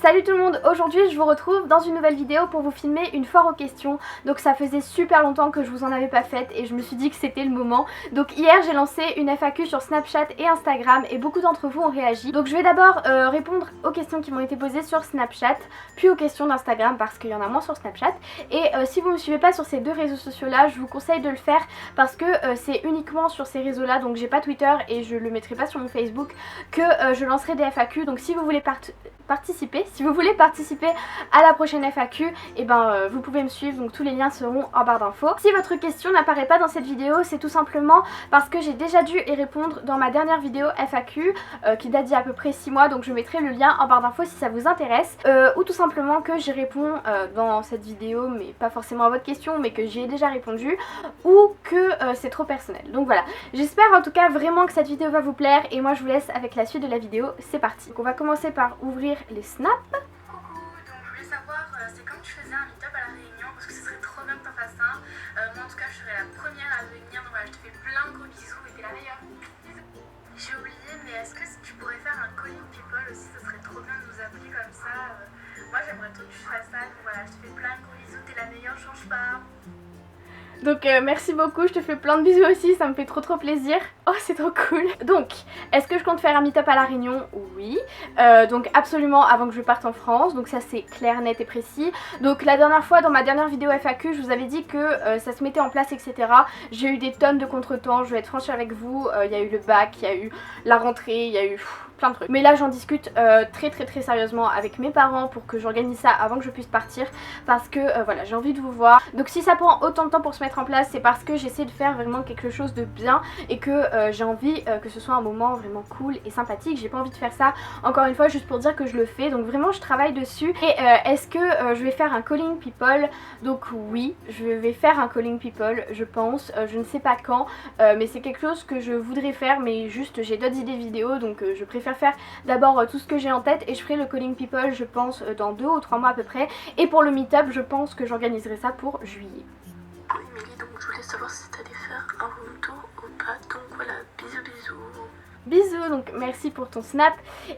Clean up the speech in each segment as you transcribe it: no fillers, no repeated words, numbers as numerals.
Salut tout le monde, aujourd'hui je vous retrouve dans une nouvelle vidéo pour vous filmer une foire aux questions. Donc ça faisait super longtemps que je vous en avais pas faite et je me suis dit que c'était le moment. Donc hier j'ai lancé une FAQ sur Snapchat et Instagram et beaucoup d'entre vous ont réagi. Donc je vais d'abord répondre aux questions qui m'ont été posées sur Snapchat, puis aux questions d'Instagram parce qu'il y en a moins sur Snapchat. Et si vous ne me suivez pas sur ces deux réseaux sociaux là, je vous conseille de le faire parce que c'est uniquement sur ces réseaux là, donc j'ai pas Twitter et je le mettrai pas sur mon Facebook, que je lancerai des FAQ. Donc si vous voulez participer à la prochaine FAQ, et vous pouvez me suivre, donc tous les liens seront en barre d'infos. Si votre question n'apparaît pas dans cette vidéo, c'est tout simplement parce que j'ai déjà dû y répondre dans ma dernière vidéo FAQ qui date d'il y a à peu près 6 mois, donc je mettrai le lien en barre d'infos si ça vous intéresse, ou tout simplement que j'y réponds dans cette vidéo, mais pas forcément à votre question, mais que j'y ai déjà répondu, ou que c'est trop personnel. Donc voilà, j'espère en tout cas vraiment que cette vidéo va vous plaire et moi je vous laisse avec la suite de la vidéo, c'est parti. Donc on va commencer par ouvrir les snaps. Coucou, donc je voulais savoir c'est quand tu faisais un meet-up à la Réunion parce que ce serait trop bien que t'en fasses un. Moi en tout cas je serai la première à venir, donc voilà, je te fais plein de gros bisous et t'es la meilleure. J'ai oublié, mais est-ce que tu pourrais faire un calling people aussi? Ce serait trop bien de nous appeler comme ça. Moi j'aimerais trop que tu fasses ça, donc voilà, je te fais plein de gros bisous, t'es la meilleure, change pas. Donc merci beaucoup, je te fais plein de bisous aussi, ça me fait trop plaisir. Oh c'est trop cool. Donc est-ce que je compte faire un meet-up à la Réunion? Oui. Donc absolument avant que je parte en France, donc ça c'est clair, net et précis. Donc la dernière fois dans ma dernière vidéo FAQ je vous avais dit que ça se mettait en place etc. J'ai eu des tonnes de contretemps, je vais être franche avec vous, il y a eu le bac, il y a eu la rentrée, il y a eu plein de trucs. Mais là j'en discute très sérieusement avec mes parents pour que j'organise ça avant que je puisse partir parce que voilà, j'ai envie de vous voir. Donc si ça prend autant de temps pour se mettre en place, c'est parce que j'essaie de faire vraiment quelque chose de bien et que j'ai envie que ce soit un moment vraiment cool et sympathique. J'ai pas envie de faire ça encore une fois juste pour dire que je le fais, donc vraiment je travaille dessus. Et est-ce que je vais faire un calling people? Donc oui, je vais faire un calling people je pense, je ne sais pas quand, mais c'est quelque chose que je voudrais faire, mais juste j'ai d'autres idées vidéo, donc je préfère faire d'abord tout ce que j'ai en tête et je ferai le calling people je pense dans 2 ou 3 mois à peu près. Et pour le meet-up je pense que j'organiserai ça pour juillet. Oui Mélie, donc je voulais savoir si t'allais faire un room tour ou pas, donc voilà, bisous. Bisous, donc merci pour ton snap.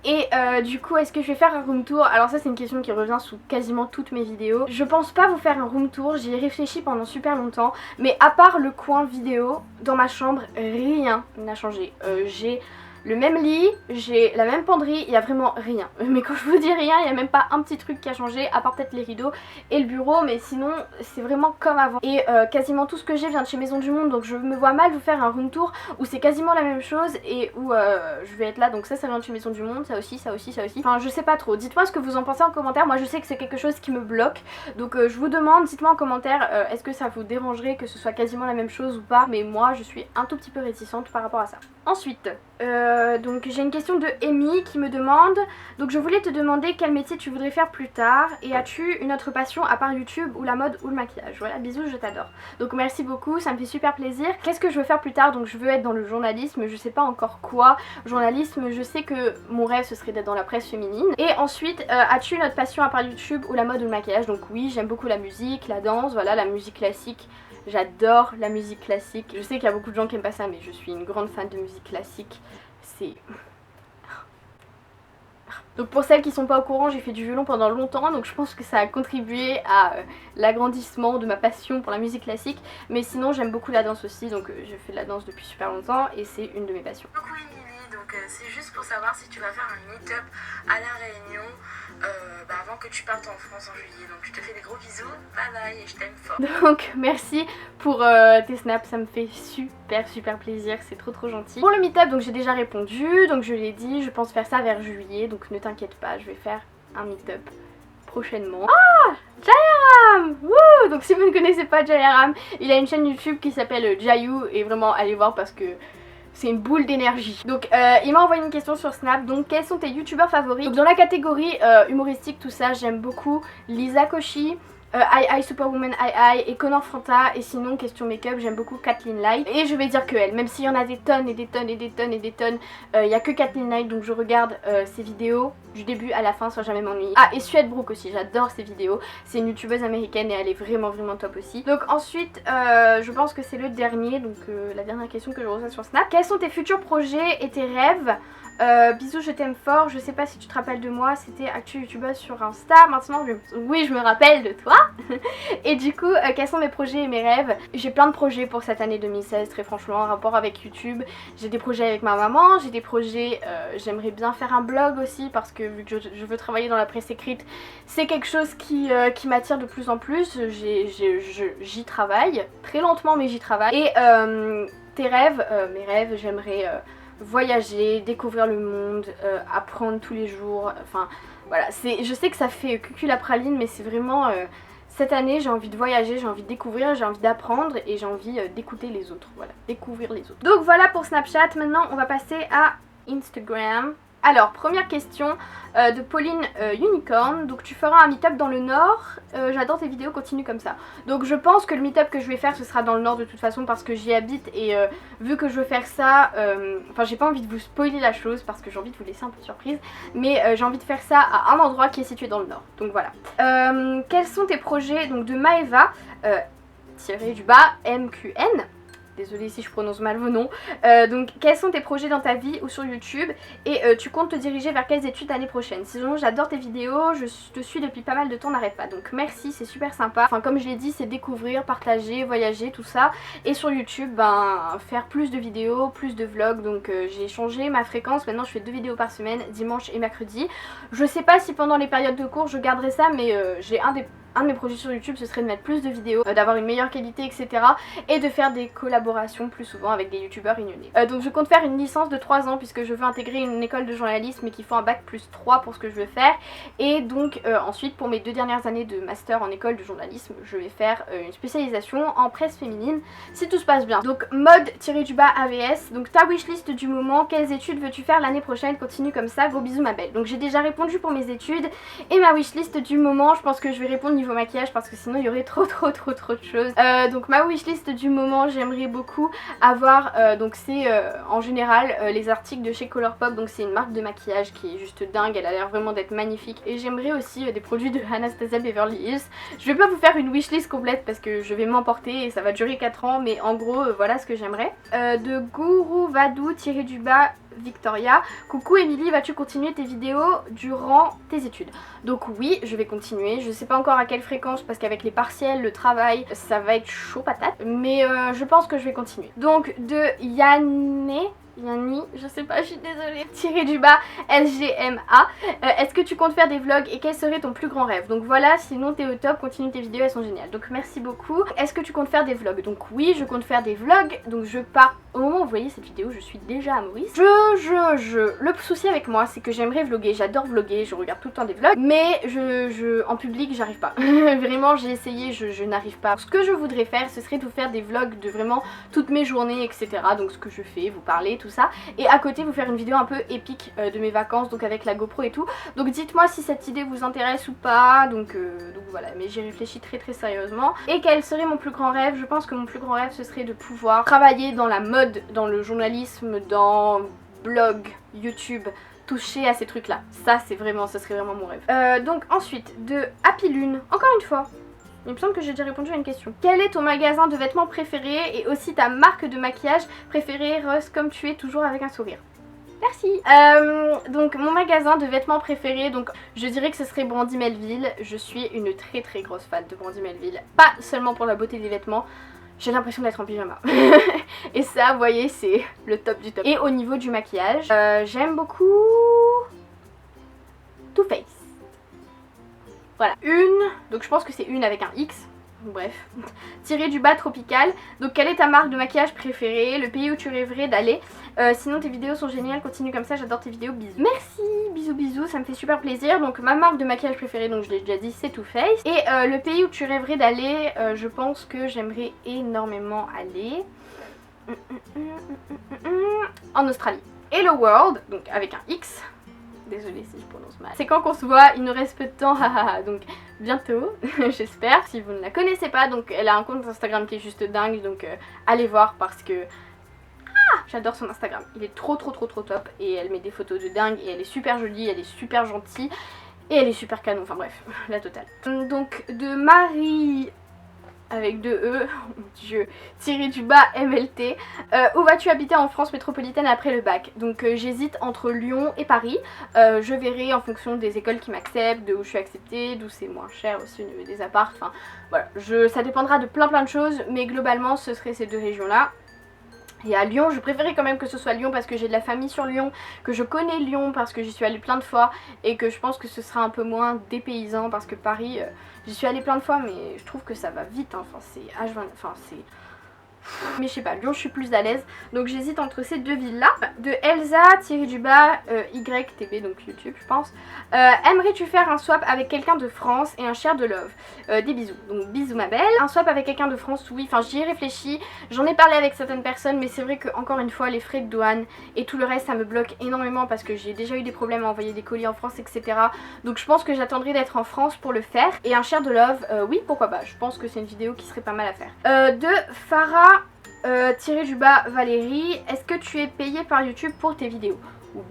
Et du coup est-ce que je vais faire un room tour? Alors ça c'est une question qui revient sous quasiment toutes mes vidéos. Je pense pas vous faire un room tour, j'y ai réfléchi pendant super longtemps, mais à part le coin vidéo, dans ma chambre rien n'a changé. J'ai le même lit, j'ai la même penderie, il n'y a vraiment rien. Mais quand je vous dis rien, il n'y a même pas un petit truc qui a changé, à part peut-être les rideaux et le bureau, mais sinon c'est vraiment comme avant. Et quasiment tout ce que j'ai vient de chez Maison du Monde, donc je me vois mal vous faire un room tour où c'est quasiment la même chose et où je vais être là. Donc ça vient de chez Maison du Monde, ça aussi. Enfin je sais pas trop, dites-moi ce que vous en pensez en commentaire. Moi je sais que c'est quelque chose qui me bloque, donc je vous demande, dites-moi en commentaire est-ce que ça vous dérangerait que ce soit quasiment la même chose ou pas. Mais moi je suis un tout petit peu réticente par rapport à ça. Ensuite donc j'ai une question de Amy qui me demande, donc je voulais te demander quel métier tu voudrais faire plus tard et as-tu une autre passion à part YouTube ou la mode ou le maquillage? Voilà, bisous, je t'adore. Donc merci beaucoup, ça me fait super plaisir. Qu'est-ce que je veux faire plus tard? Donc je veux être dans le journalisme, je sais pas encore quoi. Journalisme, je sais que mon rêve ce serait d'être dans la presse féminine. Et ensuite as-tu une autre passion à part YouTube ou la mode ou le maquillage? Donc oui, j'aime beaucoup la musique, la danse, voilà, la musique classique. J'adore la musique classique. Je sais qu'il y a beaucoup de gens qui aiment pas ça, mais je suis une grande fan de musique classique. C'est... Donc pour celles qui sont pas au courant, j'ai fait du violon pendant longtemps, donc je pense que ça a contribué à l'agrandissement de ma passion pour la musique classique. Mais sinon j'aime beaucoup la danse aussi, donc je fais de la danse depuis super longtemps et c'est une de mes passions. Coucou Émilie, donc c'est juste pour savoir si tu vas faire un meet-up à la Réunion avant que tu partes en France en juillet. Donc je te fais des gros bisous, bye bye et je t'aime fort. Donc merci pour tes snaps, ça me fait super plaisir, c'est trop gentil. Pour le meet-up donc j'ai déjà répondu, donc je l'ai dit, je pense faire ça vers juillet, donc ne t'inquiète pas, je vais faire un meet-up prochainement. Ah, Jayaram! Wouh! Donc si vous ne connaissez pas Jayaram, il a une chaîne YouTube qui s'appelle Jayou et vraiment allez voir parce que c'est une boule d'énergie. Donc il m'a envoyé une question sur Snap. Donc quels sont tes youtubeurs favoris? Donc dans la catégorie humoristique tout ça, j'aime beaucoup Lisa Koshy, I Superwoman I et Connor Franta. Et sinon question make-up j'aime beaucoup Kathleen Light. Et je vais dire que elle, même s'il y en a des tonnes et des tonnes et des tonnes et des tonnes, il n'y a que Kathleen Light. Donc je regarde ses vidéos du début à la fin sans jamais m'ennuyer. Ah et Suède Brooke aussi, j'adore ses vidéos. C'est une youtubeuse américaine et elle est vraiment top aussi. Donc ensuite je pense que c'est le dernier, donc la dernière question que je reçois sur Snap. Quels sont tes futurs projets et tes rêves? Bisous, je t'aime fort. Je sais pas si tu te rappelles de moi, c'était actu youtubeuse sur Insta. Maintenant, oui, je me rappelle de toi. Et du coup, quels sont mes projets et mes rêves? J'ai plein de projets pour cette année 2016, très franchement, en rapport avec YouTube. J'ai des projets avec ma maman, j'ai des projets, j'aimerais bien faire un blog aussi parce que vu que je veux travailler dans la presse écrite, c'est quelque chose qui m'attire de plus en plus. J'y travaille, très lentement mais j'y travaille. Et tes rêves, mes rêves, j'aimerais voyager, découvrir le monde, apprendre tous les jours, enfin voilà, je sais que ça fait cucul la praline mais c'est vraiment... cette année j'ai envie de voyager, j'ai envie de découvrir, j'ai envie d'apprendre et j'ai envie d'écouter les autres, voilà, découvrir les autres. Donc voilà pour Snapchat, maintenant on va passer à Instagram. Alors, première question de Pauline Unicorn. Donc tu feras un meet-up dans le Nord. J'adore tes vidéos, continue comme ça. Donc je pense que le meet-up que je vais faire ce sera dans le Nord de toute façon parce que j'y habite. Et vu que je veux faire ça, enfin j'ai pas envie de vous spoiler la chose parce que j'ai envie de vous laisser un peu de surprise. Mais j'ai envie de faire ça à un endroit qui est situé dans le Nord. Donc voilà. Quels sont tes projets? Donc de Maeva, tiré du bas, MQN. Désolée si je prononce mal vos noms. Donc quels sont tes projets dans ta vie ou sur YouTube? Et tu comptes te diriger vers quelles études l'année prochaine? Sinon j'adore tes vidéos, je te suis depuis pas mal de temps, n'arrête pas. Donc merci, c'est super sympa. Enfin comme je l'ai dit, c'est découvrir, partager, voyager, tout ça. Et sur YouTube, ben faire plus de vidéos, plus de vlogs. Donc j'ai changé ma fréquence, maintenant je fais 2 vidéos par semaine, dimanche et mercredi. Je sais pas si pendant les périodes de cours je garderai ça, mais j'ai un de mes projets sur YouTube, ce serait de mettre plus de vidéos, d'avoir une meilleure qualité, etc. Et de faire des collaborations plus souvent avec des youtubeurs réunionnais. Donc je compte faire une licence de 3 ans puisque je veux intégrer une école de journalisme et qu'il faut un bac plus 3 pour ce que je veux faire. Et donc ensuite pour mes 2 dernières années de master en école de journalisme, je vais faire une spécialisation en presse féminine si tout se passe bien. Donc mode-du-bas AVS, donc ta wishlist du moment, quelles études veux-tu faire l'année prochaine? Continue comme ça, gros bisous ma belle. Donc j'ai déjà répondu pour mes études et ma wishlist du moment, je pense que je vais répondre niveau maquillage parce que sinon il y aurait trop de choses. Donc ma wishlist du moment, j'aimerais beaucoup avoir, donc c'est en général les articles de chez Colourpop, donc c'est une marque de maquillage qui est juste dingue, elle a l'air vraiment d'être magnifique. Et j'aimerais aussi des produits de Anastasia Beverly Hills. Je vais pas vous faire une wishlist complète parce que je vais m'emporter et ça va durer 4 ans, mais en gros voilà ce que j'aimerais. De Guru Vadou tiré du bas Victoria. Coucou Émilie, vas-tu continuer tes vidéos durant tes études? Donc oui, je vais continuer. Je sais pas encore à quelle fréquence parce qu'avec les partiels, le travail, ça va être chaud patate. Mais je pense que je vais continuer. Donc de Yanni, je sais pas, je suis désolée, tiré du bas SGMA. Est-ce que tu comptes faire des vlogs et quel serait ton plus grand rêve? Donc voilà, sinon t'es au top, continue tes vidéos, elles sont géniales. Donc merci beaucoup. Est-ce que tu comptes faire des vlogs? Donc oui, je compte faire des vlogs. Donc je pars, au moment où vous voyez cette vidéo, je suis déjà à Maurice. Le souci avec moi, c'est que j'aimerais vlogger, j'adore vlogger, je regarde tout le temps des vlogs. Mais en public, j'arrive pas. Vraiment, j'ai essayé, je n'arrive pas. Ce que je voudrais faire, ce serait de vous faire des vlogs de vraiment toutes mes journées, etc. Donc ce que je fais, vous parler, tout ça. Et à côté, vous faire une vidéo un peu épique de mes vacances, donc avec la GoPro et tout. Donc dites-moi si cette idée vous intéresse ou pas. Donc voilà, mais j'y réfléchis très sérieusement. Et quel serait mon plus grand rêve? Je pense que mon plus grand rêve, ce serait de pouvoir travailler dans la mode, dans le journalisme, dans blog, YouTube, toucher à ces trucs là. Ça c'est vraiment, ce serait vraiment mon rêve. Donc ensuite de Happy Lune, encore une fois. Il me semble que j'ai déjà répondu à une question. Quel est ton magasin de vêtements préféré et aussi ta marque de maquillage préférée? Rose, comme tu es toujours avec un sourire. Merci. Donc mon magasin de vêtements préféré, donc je dirais que ce serait Brandy Melville. Je suis une très grosse fan de Brandy Melville. Pas seulement pour la beauté des vêtements. J'ai l'impression d'être en pyjama. Et ça, vous voyez, c'est le top du top. Et au niveau du maquillage, j'aime beaucoup Too Faced. Voilà, donc je pense que c'est une avec un X, bref, tiré du bas tropical. Donc quelle est ta marque de maquillage préférée, le pays où tu rêverais d'aller? Sinon tes vidéos sont géniales, continue comme ça, j'adore tes vidéos, bisous. Merci, bisous, ça me fait super plaisir. Donc ma marque de maquillage préférée, donc je l'ai déjà dit, c'est Too Faced. Et le pays où tu rêverais d'aller, je pense que j'aimerais énormément aller en Australie. Hello World, donc avec un X. Désolée si je prononce mal. C'est quand qu'on se voit, il nous reste peu de temps, donc bientôt, j'espère. Si vous ne la connaissez pas, donc elle a un compte Instagram qui est juste dingue, donc allez voir parce que j'adore son Instagram. Il est trop top et elle met des photos de dingue et elle est super jolie, elle est super gentille et elle est super canon, enfin bref, la totale. Donc de Marie... avec 2 E, oh mon dieu, tiré du bas MLT. Où vas-tu habiter en France métropolitaine après le bac? Donc j'hésite entre Lyon et Paris. Je verrai en fonction des écoles qui m'acceptent, de où je suis acceptée, d'où c'est moins cher aussi au niveau des apparts. Enfin voilà, ça dépendra de plein de choses, mais globalement ce serait ces 2 régions là. Et à Lyon, je préférais quand même que ce soit Lyon parce que j'ai de la famille sur Lyon, que je connais Lyon parce que j'y suis allée plein de fois et que je pense que ce sera un peu moins dépaysant parce que Paris, j'y suis allée plein de fois mais je trouve que ça va vite, hein. Enfin c'est H20, enfin c'est... Mais je sais pas, Lyon je suis plus à l'aise. Donc j'hésite entre ces 2 villes là. De Elsa, tiré du bas, YTB, donc YouTube je pense. Aimerais-tu faire un swap avec quelqu'un de France et un share de love? Des bisous. Donc bisous ma belle. Un swap avec quelqu'un de France, oui, enfin j'y ai réfléchi. J'en ai parlé avec certaines personnes mais c'est vrai que encore une fois les frais de douane et tout le reste ça me bloque énormément parce que j'ai déjà eu des problèmes à envoyer des colis en France, etc. Donc je pense que j'attendrai d'être en France pour le faire. Et un share de love, oui pourquoi pas. Je pense que c'est une vidéo qui serait pas mal à faire. De Farah, tiré du bas Valérie, est-ce que tu es payée par YouTube pour tes vidéos?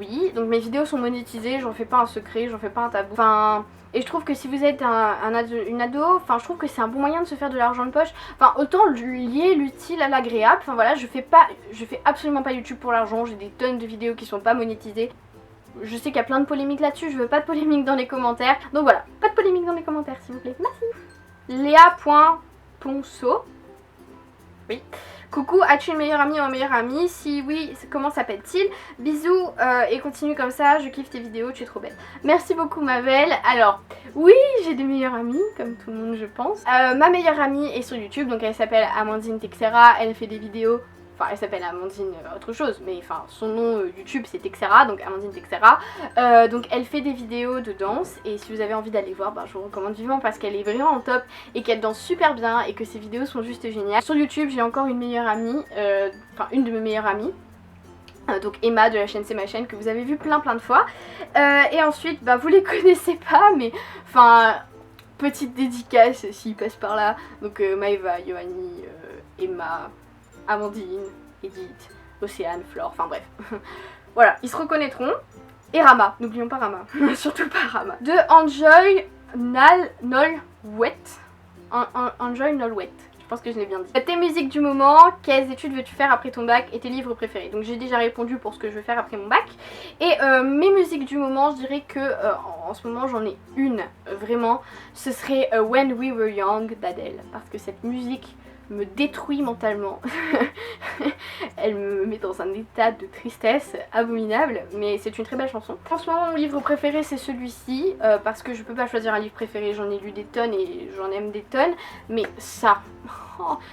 Oui, donc mes vidéos sont monétisées, j'en fais pas un secret, j'en fais pas un tabou. Enfin, et je trouve que si vous êtes une ado, enfin je trouve que c'est un bon moyen de se faire de l'argent de poche. Enfin autant lier l'utile à l'agréable. Enfin voilà, je fais absolument pas YouTube pour l'argent, j'ai des tonnes de vidéos qui sont pas monétisées. Je sais qu'il y a plein de polémiques là-dessus, je veux pas de polémiques dans les commentaires. Donc voilà, pas de polémiques dans les commentaires s'il vous plaît, merci. Léa.ponceau. Oui. Coucou, as-tu une meilleure amie ou un meilleur ami? Si oui, comment s'appelle-t-il? Bisous et continue comme ça, je kiffe tes vidéos, tu es trop belle. Merci beaucoup ma belle. Alors, oui, j'ai des meilleures amies, comme tout le monde je pense. Ma meilleure amie est sur YouTube, donc elle s'appelle Amandine Texera, elle fait des vidéos... Enfin, elle s'appelle Amandine autre chose, mais enfin, son nom YouTube c'est Texera, donc Amandine Texera. Donc elle fait des vidéos de danse et si vous avez envie d'aller voir, je vous recommande vivement parce qu'elle est vraiment en top et qu'elle danse super bien et que ses vidéos sont juste géniales. Sur YouTube, j'ai encore une meilleure amie, enfin une de mes meilleures amies. Donc Emma de la chaîne C'est ma chaîne que vous avez vu plein de fois. Et ensuite, vous les connaissez pas, mais enfin... Petite dédicace s'ils passent par là. Donc Maëva, Yoanni, Emma... Amandine, Edith, Océane, Flore, enfin bref. Voilà, ils se reconnaîtront. Et Rama, n'oublions pas Rama, surtout pas Rama. De Enjoy Nolwet. Enjoy Nolwet, je pense que je l'ai bien dit. Tes musiques du moment, quelles études veux-tu faire après ton bac et tes livres préférés? Donc j'ai déjà répondu pour ce que je veux faire après mon bac. Et mes musiques du moment, je dirais que en ce moment j'en ai une, vraiment. Ce serait When We Were Young d'Adèle. Parce que cette musique... me détruit mentalement. Elle me met dans un état de tristesse abominable, mais c'est une très belle chanson. En ce moment mon livre préféré c'est celui-ci, parce que je peux pas choisir un livre préféré, j'en ai lu des tonnes et j'en aime des tonnes, mais ça,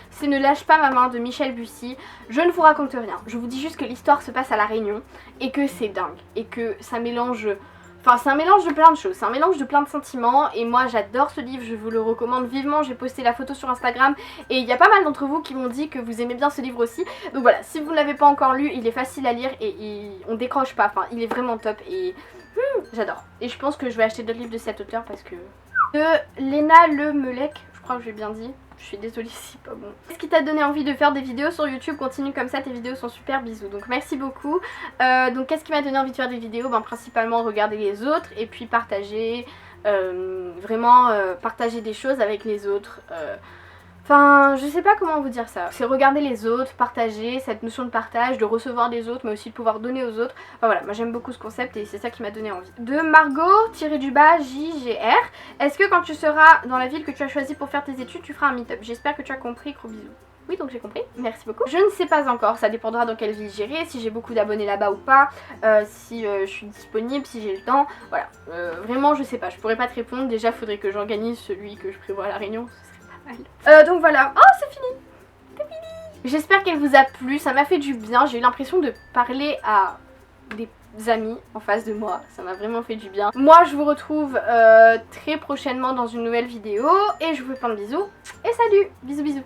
c'est Ne lâche pas ma main de Michel Bussy. Je ne vous raconte rien, je vous dis juste que l'histoire se passe à La Réunion et que c'est dingue, et que ça mélange... Enfin c'est un mélange de plein de choses, c'est un mélange de plein de sentiments et moi j'adore ce livre, je vous le recommande vivement, j'ai posté la photo sur Instagram et il y a pas mal d'entre vous qui m'ont dit que vous aimez bien ce livre aussi. Donc voilà, si vous ne l'avez pas encore lu, il est facile à lire et on décroche pas, enfin il est vraiment top et j'adore. Et je pense que je vais acheter d'autres livres de cet auteur parce que... De Léna Lemelec, je crois que j'ai bien dit. Je suis désolée si pas bon. Qu'est-ce qui t'a donné envie de faire des vidéos sur YouTube? Continue comme ça, tes vidéos sont super, bisous. Donc merci beaucoup. Donc qu'est-ce qui m'a donné envie de faire des vidéos? Principalement regarder les autres et puis partager, vraiment partager des choses avec les autres. Enfin, je sais pas comment vous dire ça. C'est regarder les autres, partager, cette notion de partage, de recevoir des autres, mais aussi de pouvoir donner aux autres. Enfin voilà, moi j'aime beaucoup ce concept et c'est ça qui m'a donné envie. De Margot, tiré du bas, JGR. Est-ce que quand tu seras dans la ville que tu as choisie pour faire tes études, tu feras un meet-up? J'espère que tu as compris, gros bisous. Oui, donc j'ai compris, merci beaucoup. Je ne sais pas encore, ça dépendra dans quelle ville j'irai, si j'ai beaucoup d'abonnés là-bas ou pas, si je suis disponible, si j'ai le temps, voilà. Vraiment je sais pas, je pourrais pas te répondre, déjà faudrait que j'organise celui que je prévois à La Réunion. Donc voilà. Oh c'est fini. C'est fini. J'espère qu'elle vous a plu, ça m'a fait du bien. J'ai eu l'impression de parler à des amis en face de moi. Ça m'a vraiment fait du bien. Moi je vous retrouve très prochainement dans une nouvelle vidéo. Et je vous fais plein de bisous. Et salut. Bisous bisous.